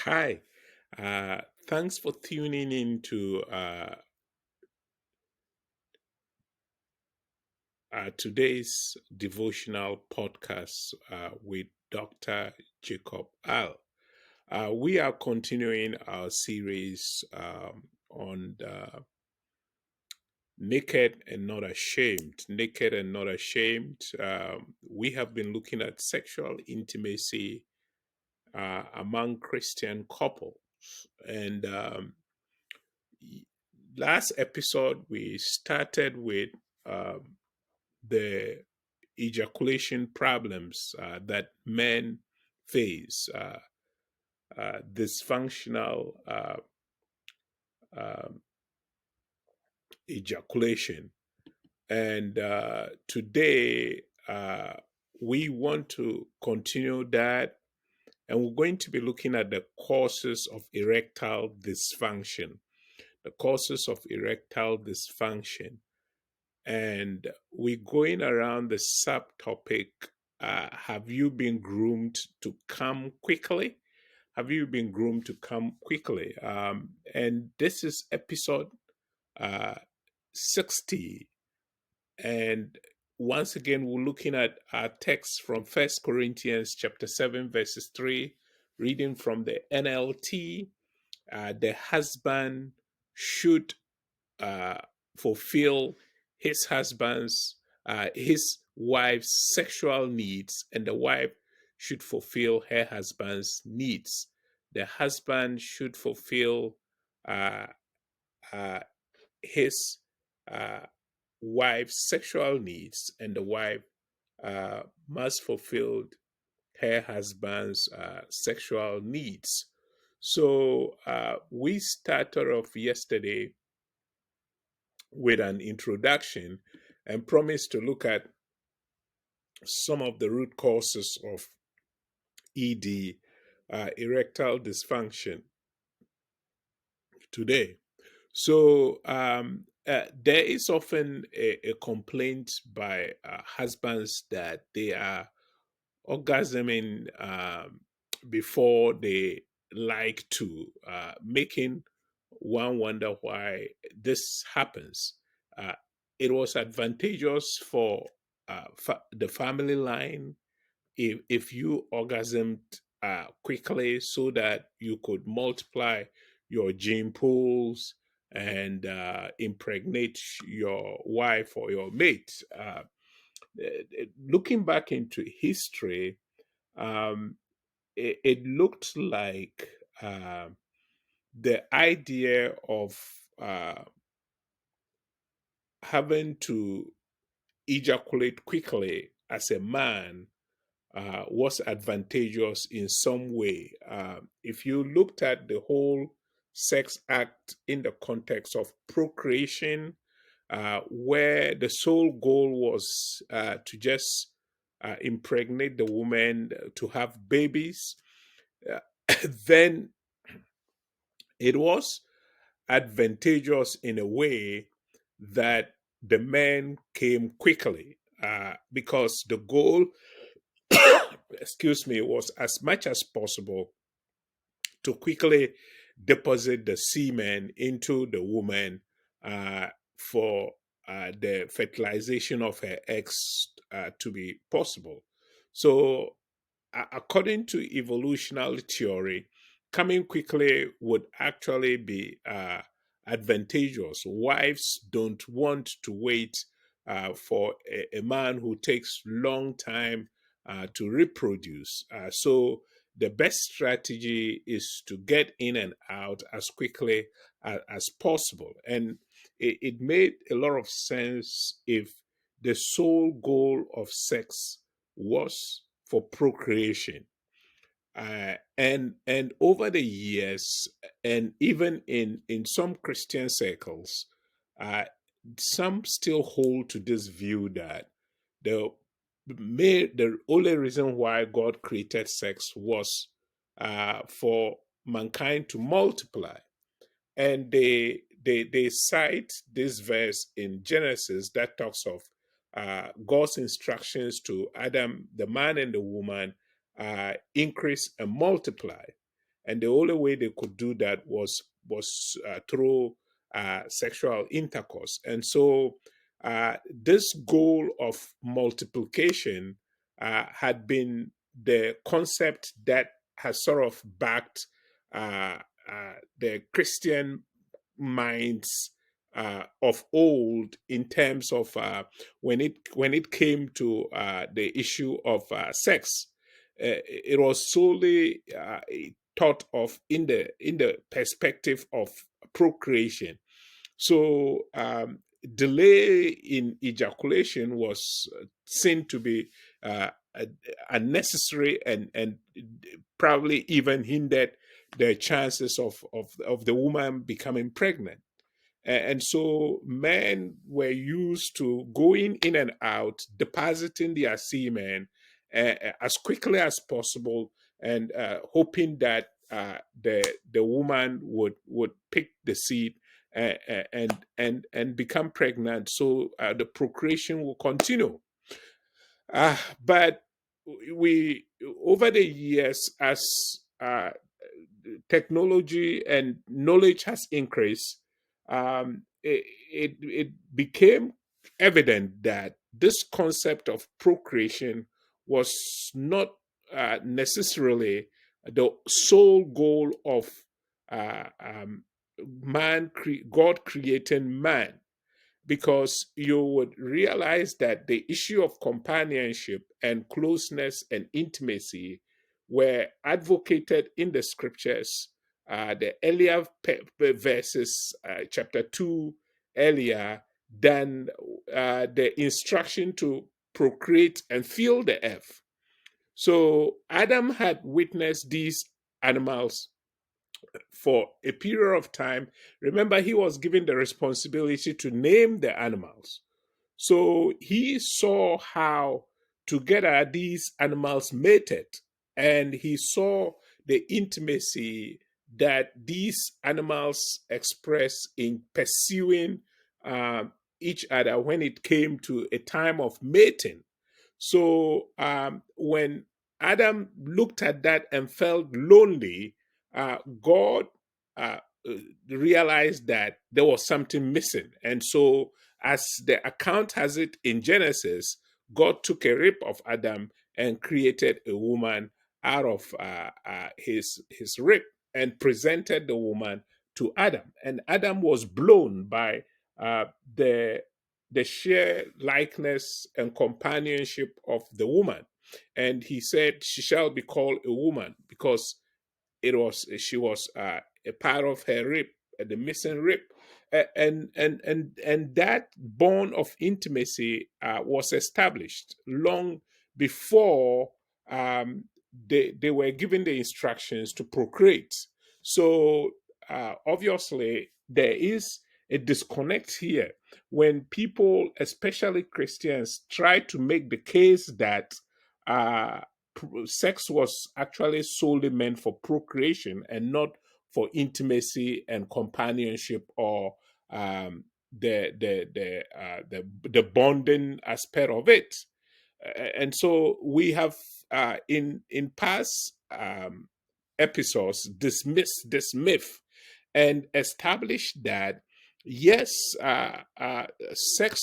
Hi, thanks for tuning in to today's devotional podcast with Dr. Jacob Al. We are continuing our series on Naked and Not Ashamed. Naked and Not Ashamed. We have been looking at sexual intimacy among Christian couples. And last episode, we started with um, the ejaculation problems that men face, dysfunctional um ejaculation. And today, we want to continue that, and we're going to be looking at the causes of erectile dysfunction. The causes of erectile dysfunction. And we're going around the subtopic, have you been groomed to come quickly? Have you been groomed to come quickly? And this is episode uh, 60. And once again, we're looking at our text from First Corinthians chapter 7, verses 3, reading from the NLT. The husband should uh, fulfill his wife's sexual needs, and the wife should fulfill her husband's needs. The husband should fulfill uh, uh, his uh, wife's sexual needs, and the wife must fulfill her husband's sexual needs. So we started off yesterday with an introduction and promised to look at some of the root causes of ED, erectile dysfunction, today. So there is often a complaint by husbands that they are orgasming before they like to, making one wonder why this happens. Uh, it was advantageous for the family line if you orgasmed quickly so that you could multiply your gene pools and impregnate your wife or your mate. Looking back into history, um, it looked like uh, the idea of uh, having to ejaculate quickly as a man was advantageous in some way. If you looked at the whole sex act in the context of procreation, where the sole goal was to just impregnate the woman to have babies, uh, then it was advantageous in a way that the men came quickly because the goal, excuse me, was as much as possible to quickly deposit the semen into the woman for the fertilization of her eggs to be possible. So, according to evolutionary theory, coming quickly would actually be advantageous. Wives don't want to wait for a man who takes long time to reproduce. So the best strategy is to get in and out as quickly as possible. And it made a lot of sense if the sole goal of sex was for procreation. And over the years, and even in some Christian circles, uh, some still hold to this view that the the only reason why God created sex was for mankind to multiply. And they cite this verse in Genesis that talks of God's instructions to Adam, the man and the woman, increase and multiply. and the only way they could do that was through sexual intercourse. And so this goal of multiplication had been the concept that has sort of backed uh, the Christian minds of old in terms of when it came to the issue of sex. It was solely thought of in the perspective of procreation. So delay in ejaculation was seen to be unnecessary and probably even hindered the chances of the woman becoming pregnant. And so men were used to going in and out, depositing their semen as quickly as possible, and hoping that the woman would pick the seed and become pregnant, so the procreation will continue. But we over the years, as technology and knowledge has increased, it became evident that this concept of procreation was not necessarily the sole goal of God creating man, because you would realize that the issue of companionship and closeness and intimacy were advocated in the scriptures. The earlier verses, chapter 2 earlier, than the instruction to procreate and fill the earth. So Adam had witnessed these animals for a period of time. Remember, he was given the responsibility to name the animals. So he saw how together these animals mated, and he saw the intimacy that these animals express in pursuing each other when it came to a time of mating. So when Adam looked at that and felt lonely, God uh, realized that there was something missing. And so, as the account has it in Genesis, God took a rib of Adam and created a woman out of his rib and presented the woman to Adam. And Adam was blown by uh, the the sheer likeness and companionship of the woman. And he said, "She shall be called a woman," because she was a part of her rib, the missing rib. And that bond of intimacy was established long before they were given the instructions to procreate. So obviously there is a disconnect here when people, especially Christians, try to make the case that uh, sex was actually solely meant for procreation and not for intimacy and companionship, or the bonding aspect of it. And so we have in past episodes dismissed this myth and established that yes, sex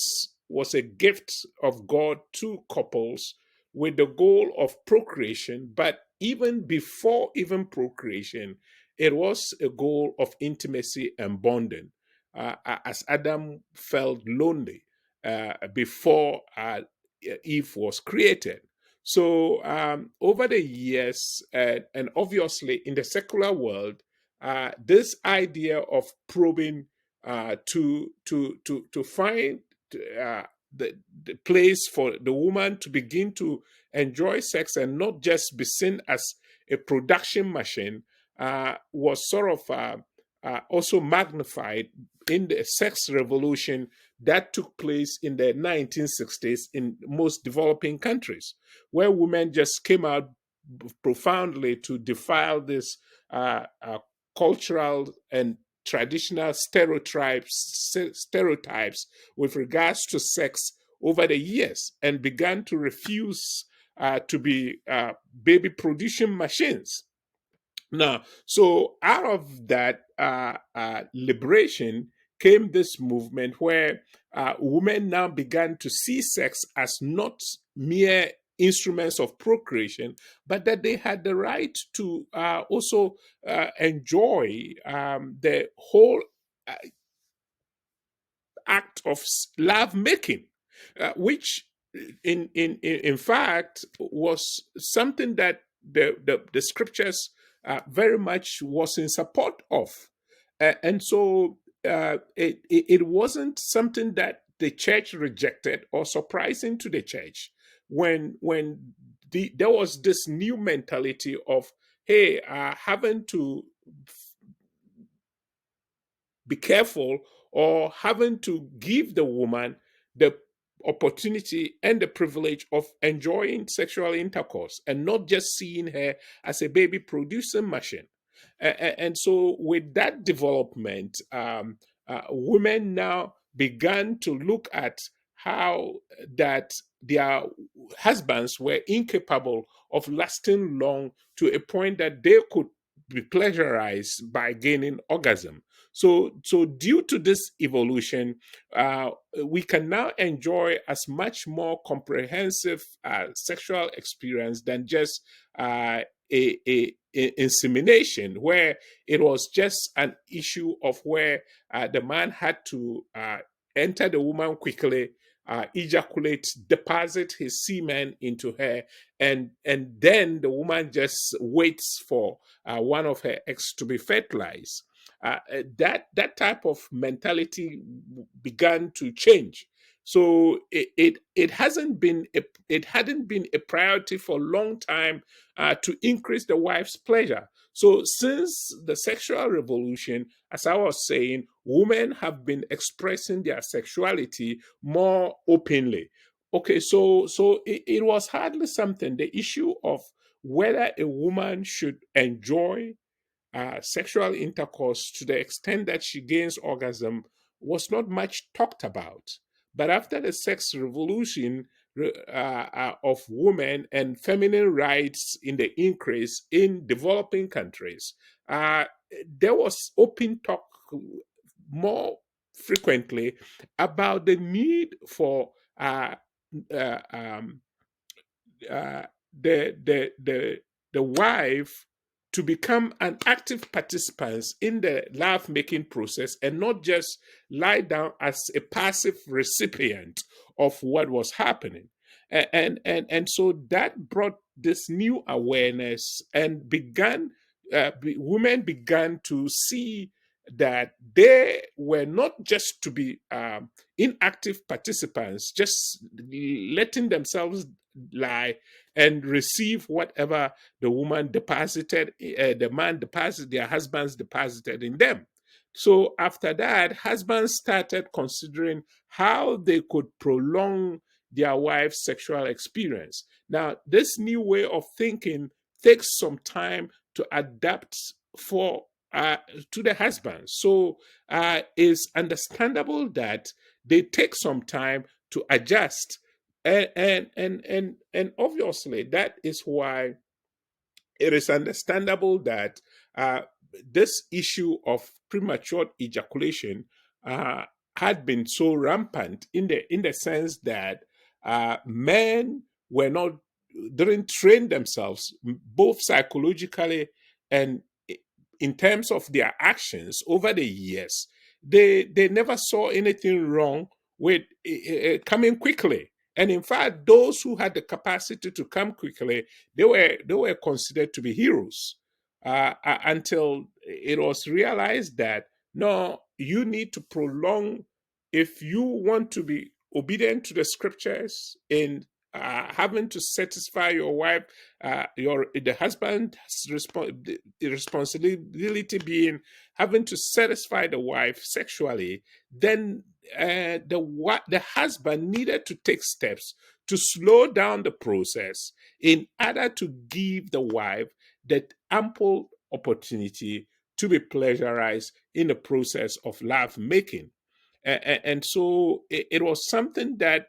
was a gift of God to couples with the goal of procreation, but even before even procreation, it was a goal of intimacy and bonding. As Adam felt lonely before Eve was created. So over the years, and obviously in the secular world, this idea of probing to find uh, the place for the woman to begin to enjoy sex and not just be seen as a production machine was sort of also magnified in the sex revolution that took place in the 1960s in most developing countries, where women just came out profoundly to defile this cultural and traditional stereotypes with regards to sex over the years, and began to refuse to be baby producing machines. Now, so out of that liberation came this movement where women now began to see sex as not mere instruments of procreation, but that they had the right to also enjoy the whole uh, act of love making, which in fact was something that the scriptures very much was in support of. And so it wasn't something that the church rejected or surprising to the church when there was this new mentality of, hey, having to be careful, or having to give the woman the opportunity and the privilege of enjoying sexual intercourse and not just seeing her as a baby producing machine. And so, with that development, women now began to look at how that their husbands were incapable of lasting long to a point that they could be pleasurized by gaining orgasm. So due to this evolution, uh, we can now enjoy as much more comprehensive sexual experience than just a insemination, where it was just an issue of where the man had to enter the woman quickly, ejaculate, deposit his semen into her, and then the woman just waits for one of her eggs to be fertilized. That type of mentality began to change. So it hasn't been it hadn't been a priority for a long time to increase the wife's pleasure. So since the sexual revolution, as I was saying, women have been expressing their sexuality more openly. Okay, so it was hardly something. The issue of whether a woman should enjoy sexual intercourse to the extent that she gains orgasm was not much talked about. But after the sex revolution of women and feminine rights in the increase in developing countries, uh, there was open talk more frequently about the need for uh, um, uh, the wife to become an active participant in the love making process and not just lie down as a passive recipient of what was happening. And so that brought this new awareness and women began to see that they were not just to be inactive participants, just letting themselves lie and receive whatever the woman deposited, the man deposited, their husbands deposited in them. So after that, husbands started considering how they could prolong their wife's sexual experience. Now, this new way of thinking takes some time to adapt for to the husband. So it's understandable that they take some time to adjust, and obviously that is why it is understandable that uh, this issue of premature ejaculation uh, had been so rampant in the sense that men were not didn't train themselves both psychologically and in terms of their actions over the years. They never saw anything wrong with coming quickly. And in fact, those who had the capacity to come quickly, they were considered to be heroes until it was realized that no, you need to prolong if you want to be obedient to the scriptures in having to satisfy your wife, your the husband's the responsibility being having to satisfy the wife sexually, then the husband needed to take steps to slow down the process in order to give the wife that ample opportunity to be pleasurized in the process of love making. And so it was something that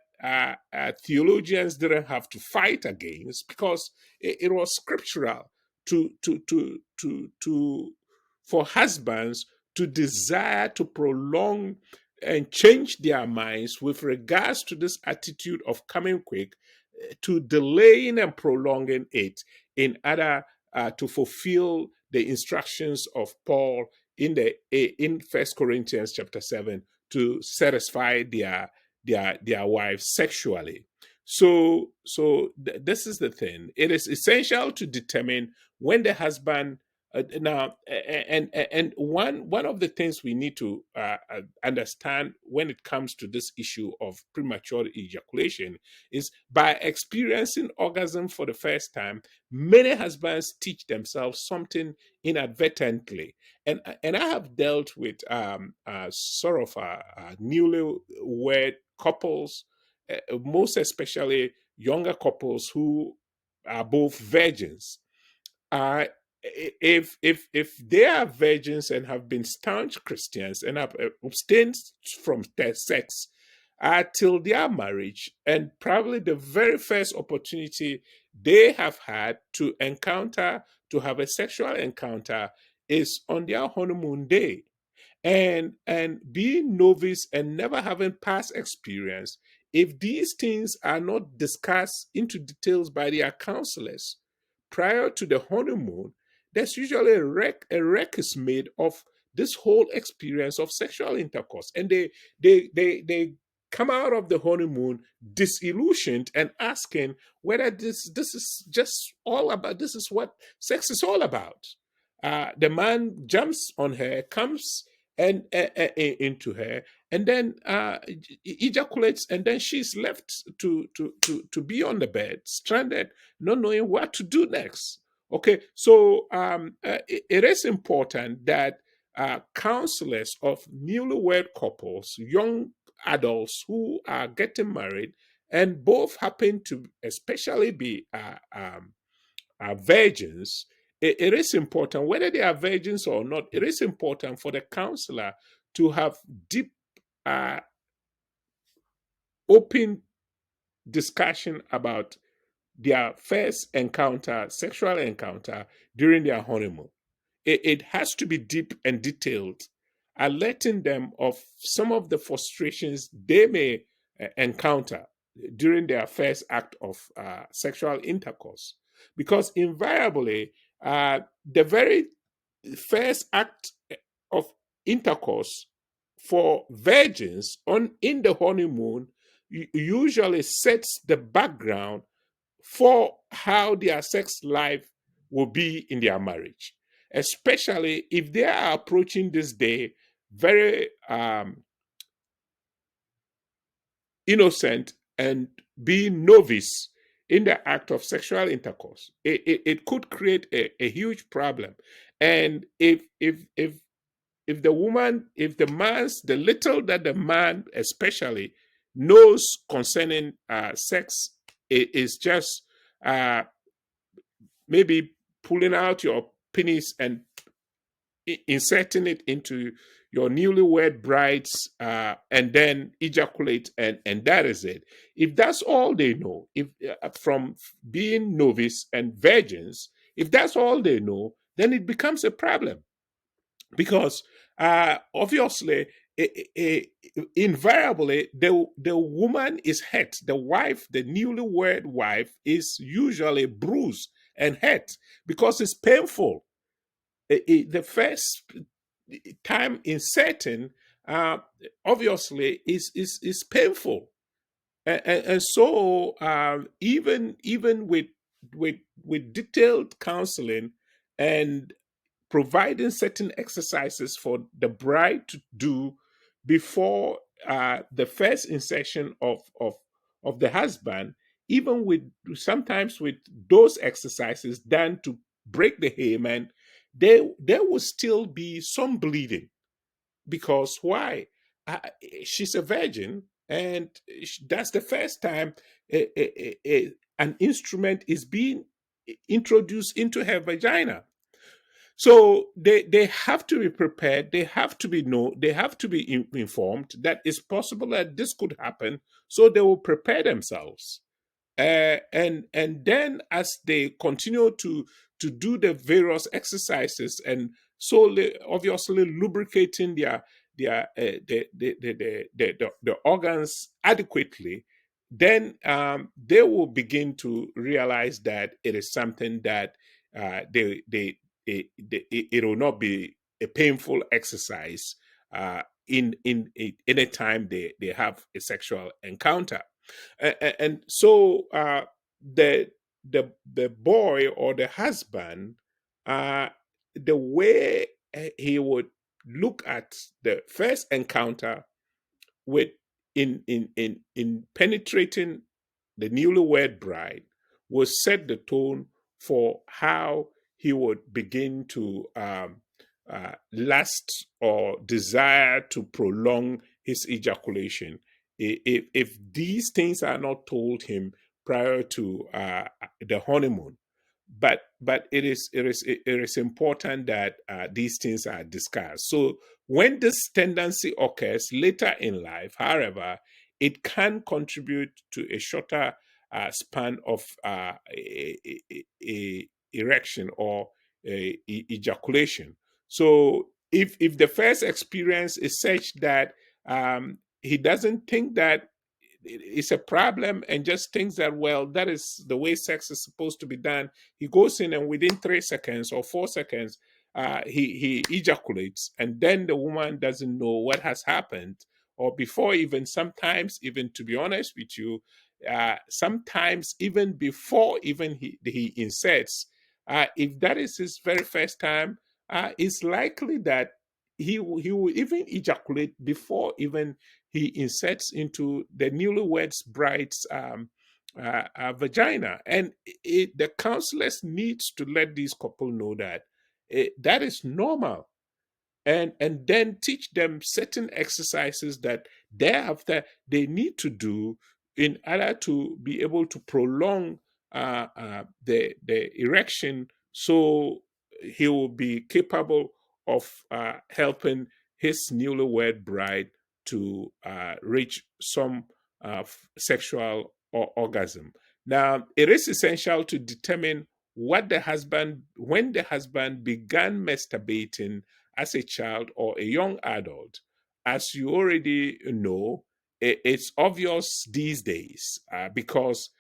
theologians didn't have to fight against because it was scriptural for husbands to desire to prolong and change their minds with regards to this attitude of coming quick, to delaying and prolonging it in order to fulfill the instructions of Paul in First Corinthians chapter 7 to satisfy their wives sexually. So this is the thing. It is essential to determine when the husband and one of the things we need to understand when it comes to this issue of premature ejaculation is by experiencing orgasm for the first time, many husbands teach themselves something inadvertently, and I have dealt with sort of newlywed couples, most especially younger couples who are both virgins. If they are virgins and have been staunch Christians and have abstained from sex till their marriage, and probably the very first opportunity they have had to have a sexual encounter is on their honeymoon day, and being novice and never having past experience, if these things are not discussed into details by their counselors prior to the honeymoon, there's usually a wreck is made of this whole experience of sexual intercourse, and they come out of the honeymoon disillusioned and asking whether this is just all about, this is what sex is all about. The man jumps on her, comes and into her, and then ejaculates, and then she's left to be on the bed, stranded, not knowing what to do next. Okay, so it is important that counselors of newlywed couples, young adults who are getting married, and both happen to especially be virgins, it is important, whether they are virgins or not, it is important for the counselor to have deep, open discussion about their first encounter, sexual encounter during their honeymoon. It has to be deep and detailed, alerting them of some of the frustrations they may encounter during their first act of sexual intercourse. Because invariably, the very first act of intercourse for virgins in the honeymoon usually sets the background for how their sex life will be in their marriage, especially if they are approaching this day very innocent and being novice in the act of sexual intercourse. It could create a huge problem. And if the woman, if the man's, the little that the man especially knows concerning sex is just maybe pulling out your penis and inserting it into your newlywed bride's and then ejaculate, and that is it. If that's all they know, if from being novice and virgins, if that's all they know, then it becomes a problem, because obviously invariably the woman is hurt, the wife, the newlywed wife is usually bruised and hurt because it's painful. The first time inserting obviously is painful, and so even with detailed counseling and providing certain exercises for the bride to do before the first insertion of the husband, even with sometimes with those exercises done to break the hymen, there will still be some bleeding. Because why? Uh, she's a virgin, and that's the first time an instrument is being introduced into her vagina. So they have to be prepared. They have to be They have to be informed that it's possible that this could happen. So they will prepare themselves. And then as they continue to do the various exercises, and so obviously lubricating the organs adequately, then they will begin to realize that it is something that it will not be a painful exercise in any time they have a sexual encounter. And so the boy or the husband, uh, the way he would look at the first encounter with in penetrating the newlywed bride will set the tone for how he would begin to lust or desire to prolong his ejaculation. If these things are not told him prior to the honeymoon, but it is important that these things are discussed. So when this tendency occurs later in life, however, it can contribute to a shorter span of erection or ejaculation. So if the first experience is such that he doesn't think that it's a problem and just thinks that, well, that is the way sex is supposed to be done, he goes in and within 3 seconds or 4 seconds he ejaculates, and then the woman doesn't know what has happened, or before, even sometimes, even to be honest with you, sometimes even before even he inserts, if that is his very first time, it's likely that he will even ejaculate before even he inserts into the newlyweds bride's vagina. And the counselors needs to let these couple know that that is normal, and then teach them certain exercises that thereafter they need to do in order to be able to prolong the erection, so he will be capable of helping his newlywed bride to reach some sexual orgasm. Now, it is essential to determine when the husband began masturbating as a child or a young adult. As you already know, it's obvious these days because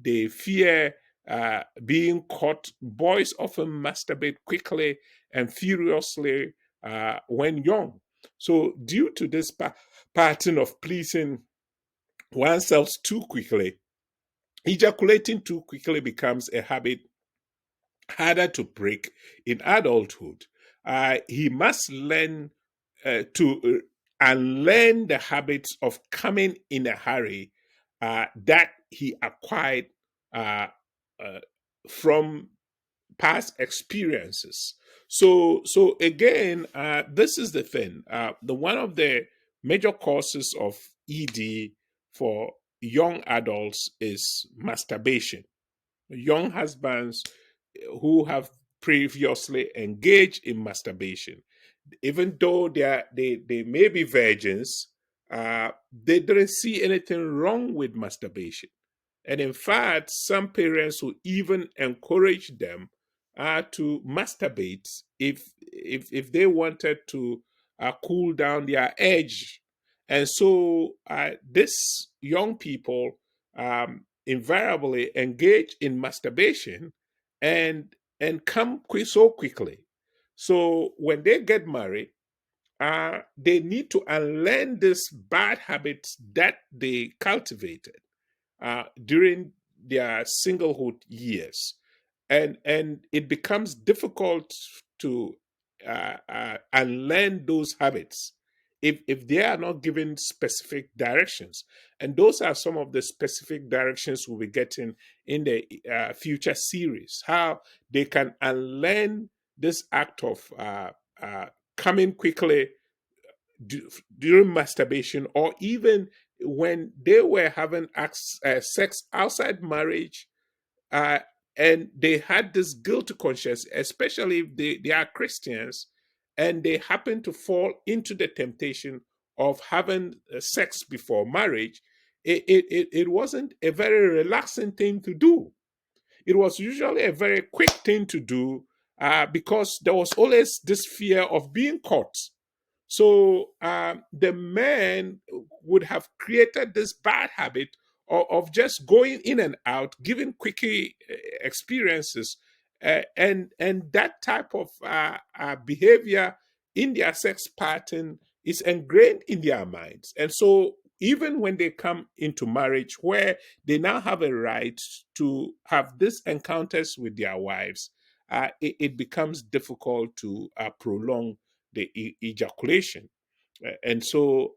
they fear being caught. Boys often masturbate quickly and furiously when young. So, due to this pattern of pleasing oneself too quickly, ejaculating too quickly becomes a habit harder to break in adulthood. He must learn to unlearn the habits of coming in a hurry that he acquired uh, uh, from past experiences. So again, this is the thing. The one of the major causes of ED for young adults is masturbation. Young husbands who have previously engaged in masturbation, even though they may be virgins, they didn't see anything wrong with masturbation. And in fact, some parents will even encourage them to masturbate if they wanted to cool down their edge. And so these young people invariably engage in masturbation and come so quickly. So when they get married, they need to unlearn these bad habits that they cultivated during their singlehood years, and it becomes difficult to unlearn those habits if they are not given specific directions. And those are some of the specific directions we'll be getting in the future series, how they can unlearn this act of coming quickly during masturbation, or even when they were having sex outside marriage, uh, and they had this guilty conscience, especially if they are Christians, and they happen to fall into the temptation of having sex before marriage. It wasn't a very relaxing thing to do. it was usually a very quick thing to do because there was always this fear of being caught. So the man would have created this bad habit of just going in and out, giving quickie experiences, and that type of behavior in their sex pattern is ingrained in their minds. And so even when they come into marriage, where they now have a right to have these encounters with their wives, it becomes difficult to prolong the ejaculation. And so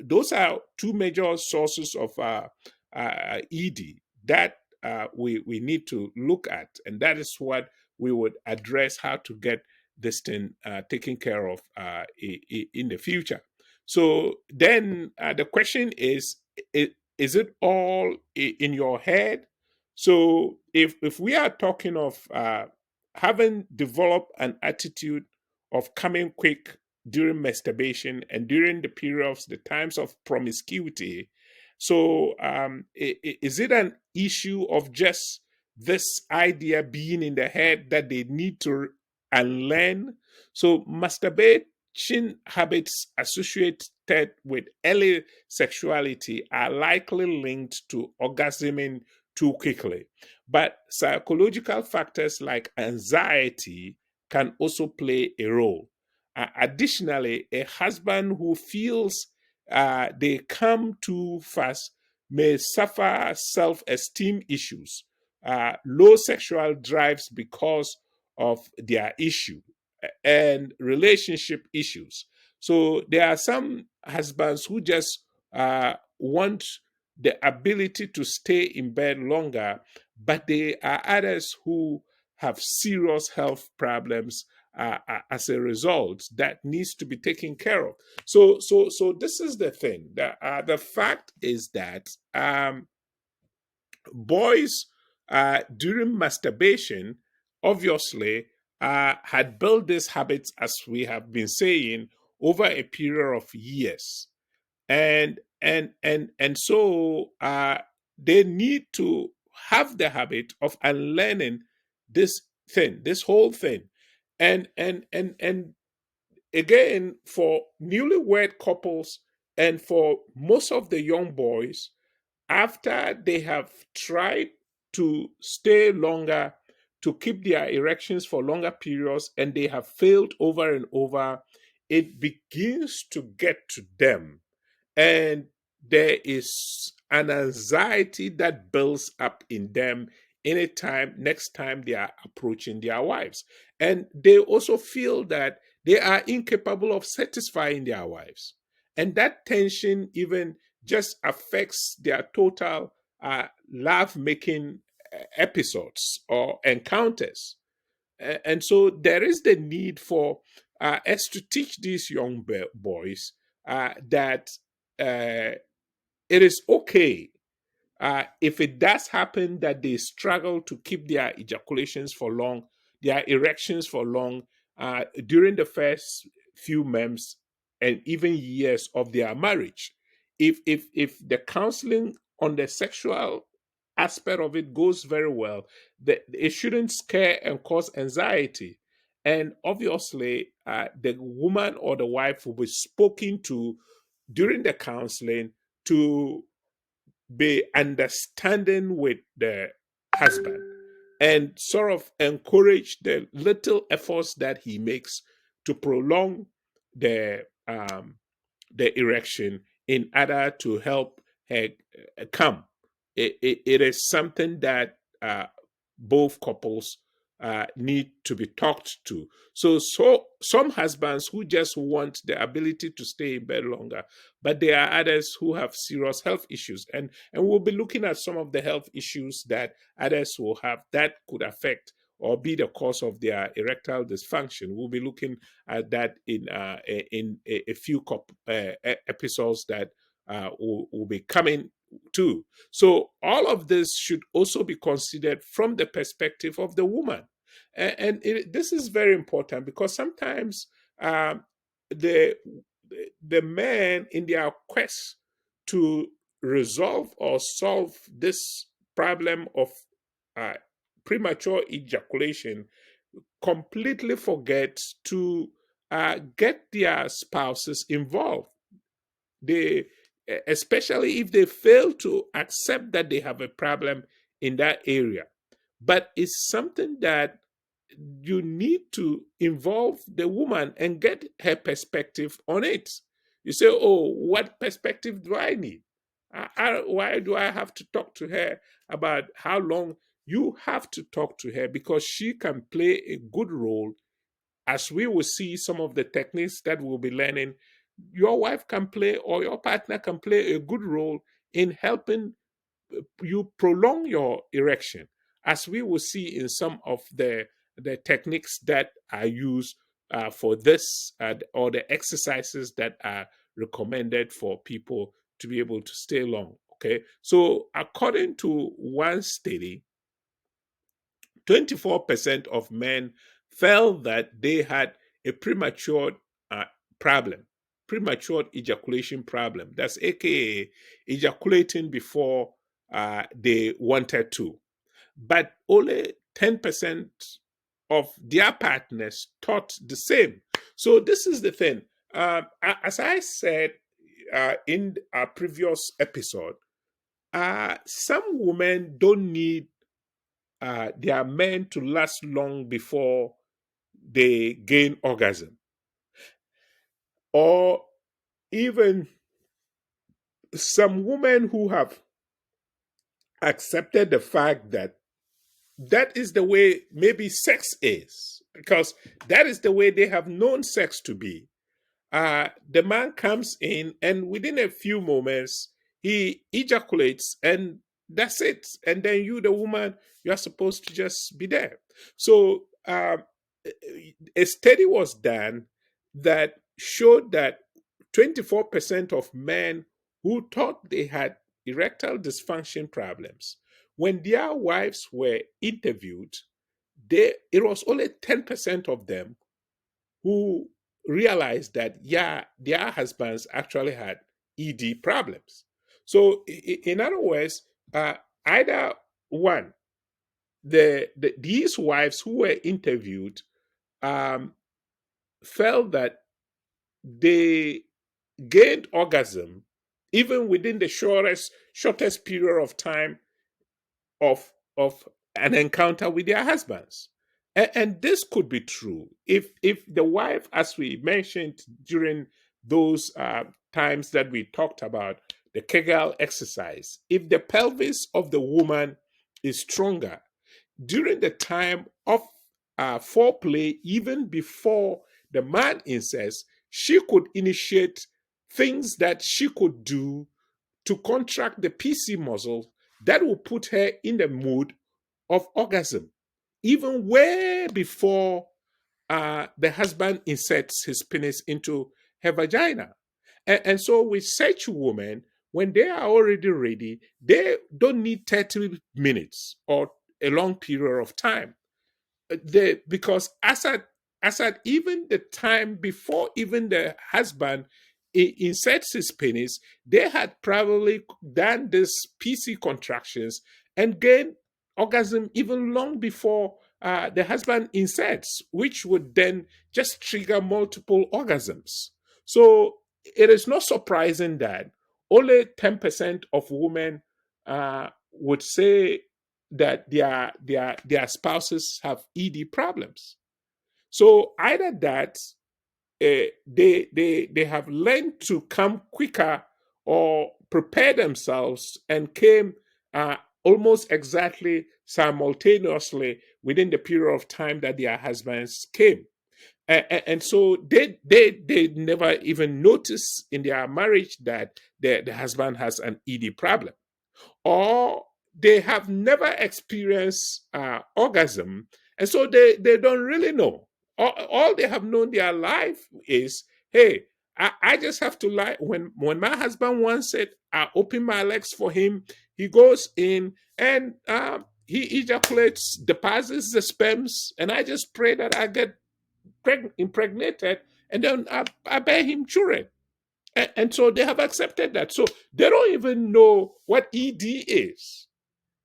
those are two major sources of ED that we need to look at. And that is what we would address, how to get this thing taken care of in the future. So then the question is it all in your head? So if we are talking of having developed an attitude of coming quick during masturbation and during the periods, the times of promiscuity. So, is it an issue of just this idea being in the head that they need to unlearn? So, masturbation habits associated with early sexuality are likely linked to orgasming too quickly. But psychological factors like anxiety can also play a role. Additionally, a husband who feels they come too fast may suffer self esteem issues, low sexual drives because of their issue, and relationship issues. So there are some husbands who just want the ability to stay in bed longer, but there are others who have serious health problems as a result that needs to be taken care of. So this is the thing. The fact is that boys during masturbation obviously had built these habits, as we have been saying, over a period of years, and so they need to have the habit of unlearning this this whole thing, and again, for newlywed couples and for most of the young boys, after they have tried to stay longer, to keep their erections for longer periods, and they have failed over and over, it begins to get to them. And there is an anxiety that builds up in them anytime, next time they are approaching their wives. And they also feel that they are incapable of satisfying their wives. And that tension even just affects their total love making episodes or encounters. And so there is the need for us to teach these young boys that uh, it is okay if it does happen that they struggle to keep their ejaculations for long, their erections for long during the first few months and even years of their marriage. If the counseling on the sexual aspect of it goes very well, it shouldn't scare and cause anxiety. And obviously, the woman or the wife will be spoken to during the counseling to be understanding with the husband and sort of encourage the little efforts that he makes to prolong the the erection in order to help her come. It is something that both couples need to be talked to. So some husbands who just want the ability to stay in bed longer, but there are others who have serious health issues, and we'll be looking at some of the health issues that others will have that could affect or be the cause of their erectile dysfunction. We'll be looking at that in a few episodes that will be coming too. So all of this should also be considered from the perspective of the woman, and this is very important because sometimes the the men, in their quest to resolve or solve this problem of premature ejaculation completely forget to get their spouses involved. They, especially if they fail to accept that they have a problem in that area. But it's something that you need to involve the woman and get her perspective on it. You say, oh, what perspective do I need? Why do I have to talk to her about how long? You have to talk to her because she can play a good role. As we will see some of the techniques that we'll be learning, your wife can play or your partner can play a good role in helping you prolong your erection, as we will see in some of the techniques that are used for this, or the exercises that are recommended for people to be able to stay long. Okay, so according to one study, 24% of men felt that they had a premature uh, problem, premature ejaculation problem. That's AKA ejaculating before they wanted to. But only 10% of their partners thought the same. So this is the thing. As I said in our previous episode, some women don't need their men to last long before they gain orgasm, or even some women who have accepted the fact that that is the way maybe sex is, because that is the way they have known sex to be. The man comes in, and within a few moments, he ejaculates, and that's it. And then you, the woman, you are supposed to just be there. So, a study was done that showed that 24% of men who thought they had erectile dysfunction problems, when their wives were interviewed, it was only 10% of them who realized that, yeah, their husbands actually had ED problems. So, in other words, either one, these wives who were interviewed um, felt that they gained orgasm even within the shortest period of time of an encounter with their husbands. And this could be true if the wife, as we mentioned during those times that we talked about the Kegel exercise, if the pelvis of the woman is stronger during the time of foreplay, even before the man inserts, she could initiate things that she could do to contract the PC muscle that will put her in the mood of orgasm, even way before the husband inserts his penis into her vagina. And so, with such women, when they are already ready, they don't need 30 minutes or a long period of time. Because as at even the time before even the husband inserts his penis, they had probably done this PC contractions and gained orgasm even long before the husband inserts, which would then just trigger multiple orgasms. So it is not surprising that only 10% of women would say that their spouses have ED problems. So either that they have learned to come quicker or prepare themselves and came almost exactly simultaneously within the period of time that their husbands came. And so they never even notice in their marriage that the husband has an ED problem, or they have never experienced orgasm, and so they don't really know. All they have known their life is, hey, I just have to lie. When my husband wants it, I open my legs for him. He goes in and he ejaculates, deposits the sperms, and I just pray that I get impregnated, and then I bear him children. And so they have accepted that. So they don't even know what ED is.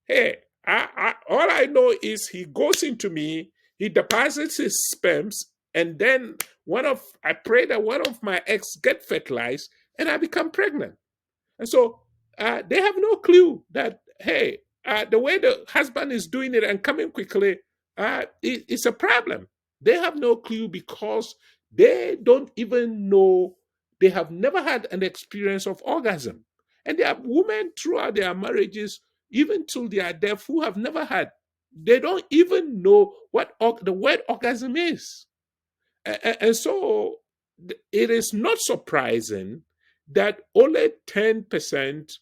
Hey, All I know is he goes into me, he deposits his sperms, and then I pray that one of my eggs get fertilized, and I become pregnant. And so they have no clue that, hey, the way the husband is doing it and coming quickly, it's a problem. They have no clue because they don't even know, they have never had an experience of orgasm. And there are women throughout their marriages, even till they are deaf, who have never had, they don't even know what the word orgasm is. And so it is not surprising that only 10%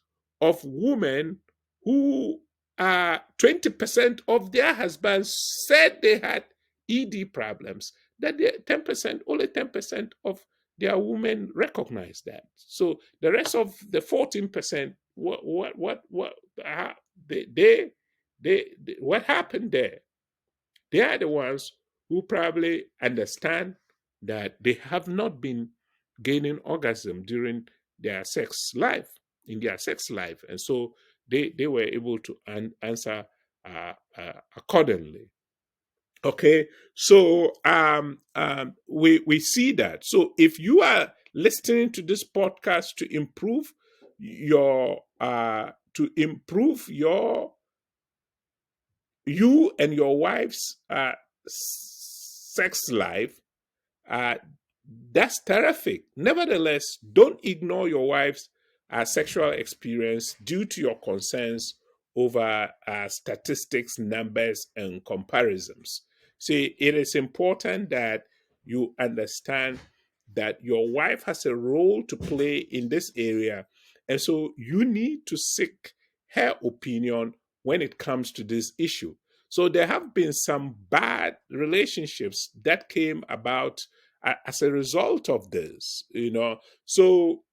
of women who are 20% of their husbands said they had ED problems, that 10%, only 10% of their women recognize that. So the rest of the 14%, what happened there? They are the ones who probably understand that they have not been gaining orgasm during their sex life, in their sex life. And so they were able to answer accordingly. Okay, so we see that. So if you are listening to this podcast to improve your you and your wife's sex life, uh, that's terrific. Nevertheless, don't ignore your wife's sexual experience due to your concerns over statistics, numbers, and comparisons. See, it is important that you understand that your wife has a role to play in this area. And so you need to seek her opinion when it comes to this issue. So there have been some bad relationships that came about as a result of this, So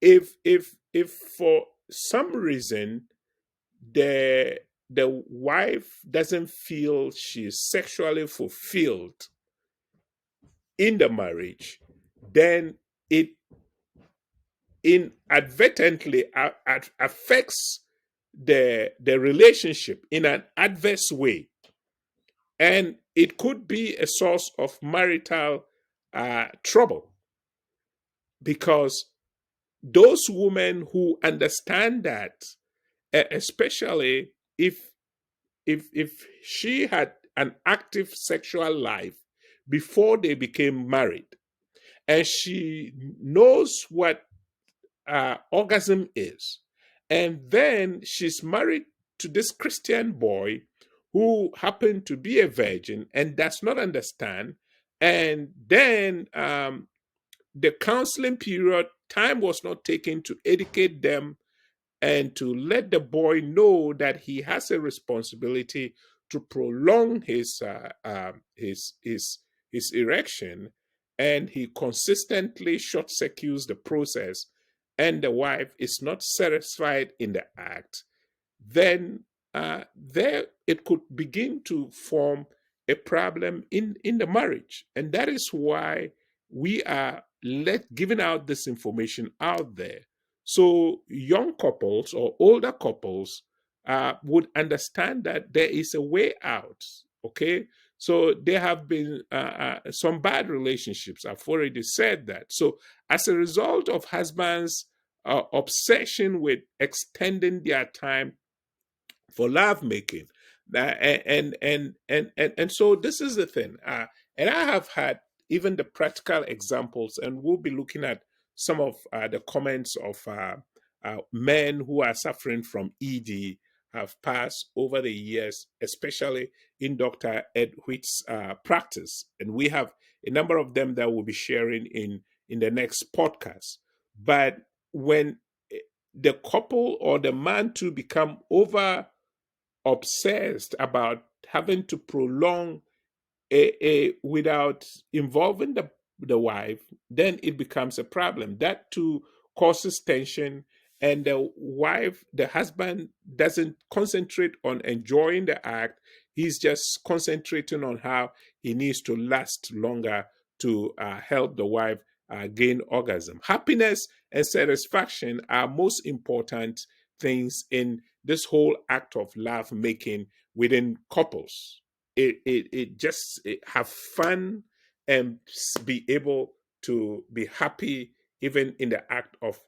if for some reason the wife doesn't feel she's sexually fulfilled in the marriage, then it inadvertently affects the relationship in an adverse way, and it could be a source of marital trouble, because those women who understand that, especially if she had an active sexual life before they became married, and she knows what orgasm is, and then she's married to this Christian boy who happened to be a virgin and does not understand, and then the counseling period, time was not taken to educate them and to let the boy know that he has a responsibility to prolong his erection, and he consistently short circuits the process, and the wife is not satisfied in the act, then there it could begin to form a problem in the marriage. And that is why we are giving out this information out there, so young couples or older couples would understand that there is a way out. Okay, so there have been some bad relationships, I've already said that. So as a result of husbands obsession with extending their time for love making. And so this is the thing. And I have had even the practical examples, and we'll be looking at some of the comments of men who are suffering from ED have passed over the years, especially in Dr. Ed Whit's practice. And we have a number of them that we'll be sharing in the next podcast. But when the couple or the man to become over obsessed about having to prolong without involving the wife, then it becomes a problem. That too causes tension, and the husband doesn't concentrate on enjoying the act. He's just concentrating on how he needs to last longer to help the wife gain orgasm. Happiness and satisfaction are most important things in this whole act of love making within couples. Have fun and be able to be happy even in the act of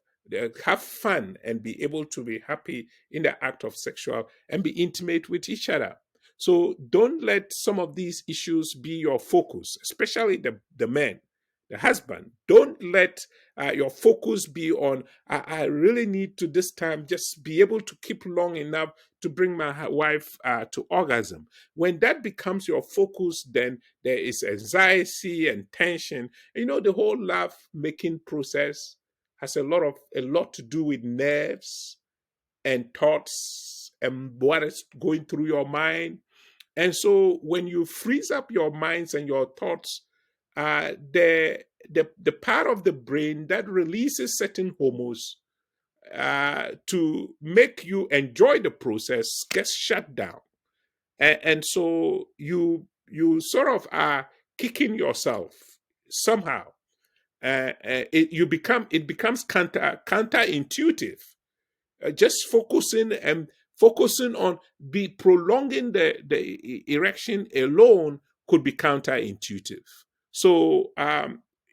have fun and be able to be happy in the act of sexual and be intimate with each other. So don't let some of these issues be your focus, especially the men, the husband. Don't let your focus be on, I really need to this time just be able to keep long enough to bring my wife to orgasm. When that becomes your focus, then there is anxiety and tension. You know, the whole love making process has a lot to do with nerves and thoughts and what is going through your mind. And so when you freeze up your minds and your thoughts, the part of the brain that releases certain hormones to make you enjoy the process gets shut down, and so you sort of are kicking yourself somehow. It becomes counterintuitive. Just focusing on be prolonging the erection alone could be counterintuitive. So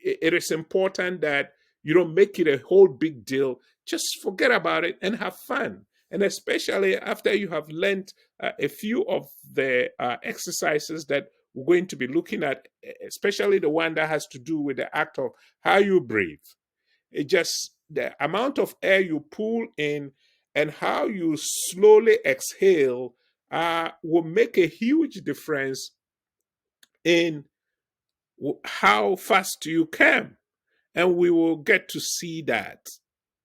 it is important that you don't make it a whole big deal. Just forget about it and have fun. And especially after you have learned a few of the exercises that we're going to be looking at, especially the one that has to do with the act of how you breathe. It just the amount of air you pull in and how you slowly exhale will make a huge difference in how fast you can. And we will get to see that.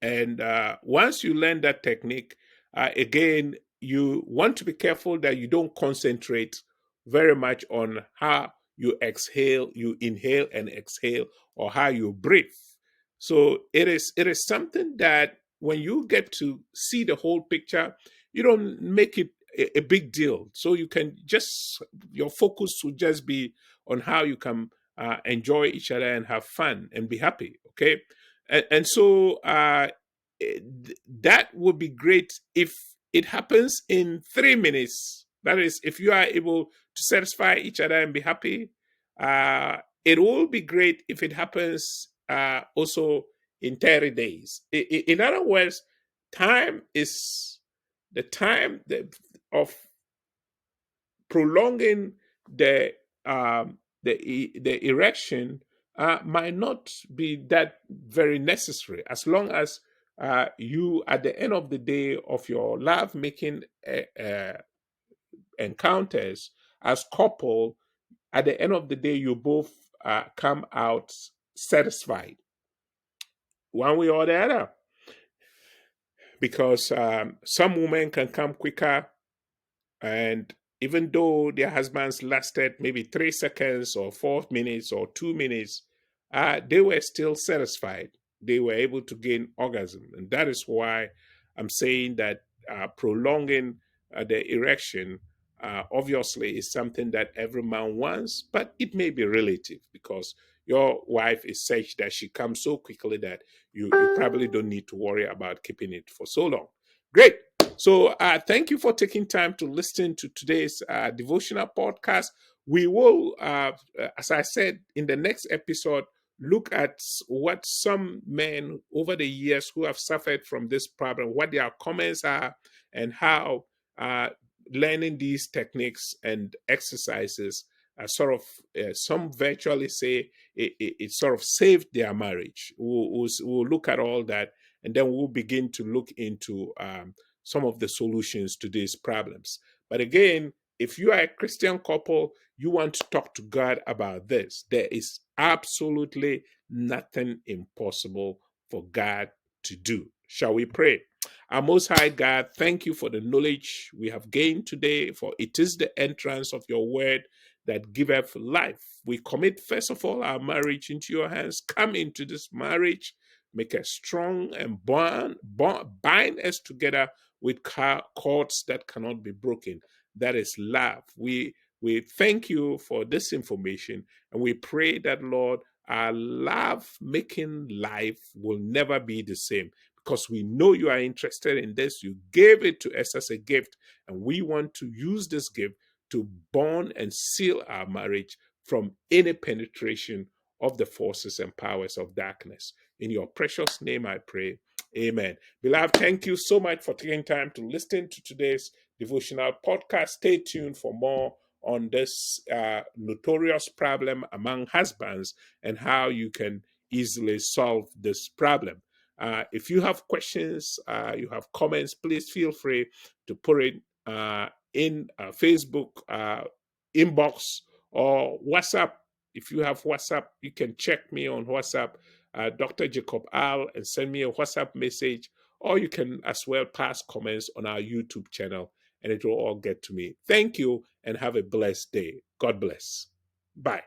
And once you learn that technique, again, you want to be careful that you don't concentrate very much on how you inhale and exhale, or how you breathe. So it is something that when you get to see the whole picture, you don't make it a big deal. So you can just your focus will just be on how you can enjoy each other and have fun and be happy. Okay, and so that would be great if it happens in 3 minutes. That is, if you are able to satisfy each other and be happy. It will be great if it happens also in 30 days. In other words, time is the time of prolonging the erection might not be that very necessary, as long as you, at the end of the day of your love making encounters as couple, at the end of the day you both come out satisfied one way or the other, because some women can come quicker, and even though their husbands lasted maybe 3 seconds or 4 minutes or 2 minutes, they were still satisfied. They were able to gain orgasm. And that is why I'm saying that prolonging the erection obviously is something that every man wants, but it may be relative, because your wife is such that she comes so quickly that you probably don't need to worry about keeping it for so long. Great. So thank you for taking time to listen to today's devotional podcast. We will, as I said, in the next episode, look at what some men over the years who have suffered from this problem, what their comments are, and how learning these techniques and exercises some virtually say it sort of saved their marriage. We'll look at all that, and then we'll begin to look into some of the solutions to these problems. But again, if you are a Christian couple, you want to talk to God about this. There is absolutely nothing impossible for God to do. Shall we pray? Our Most High God, thank you for the knowledge we have gained today, for it is the entrance of your word that giveth life. We commit, first of all, our marriage into your hands. Come into this marriage, make us strong, and bind us together with cords that cannot be broken. That is love. We thank you for this information, and we pray that, Lord, our love making life will never be the same, because we know you are interested in this. You gave it to us as a gift, and we want to use this gift to bond and seal our marriage from any penetration of the forces and powers of darkness. In your precious name I pray. Amen. Beloved, thank you so much for taking time to listen to today's devotional podcast. Stay tuned for more on this notorious problem among husbands and how you can easily solve this problem. If you have questions, you have comments, please feel free to put it in Facebook inbox or WhatsApp. If you have WhatsApp, you can check me on WhatsApp, Dr. Jacob Al, and send me a WhatsApp message, or you can as well pass comments on our YouTube channel, and it will all get to me. Thank you, and have a blessed day. God bless. Bye.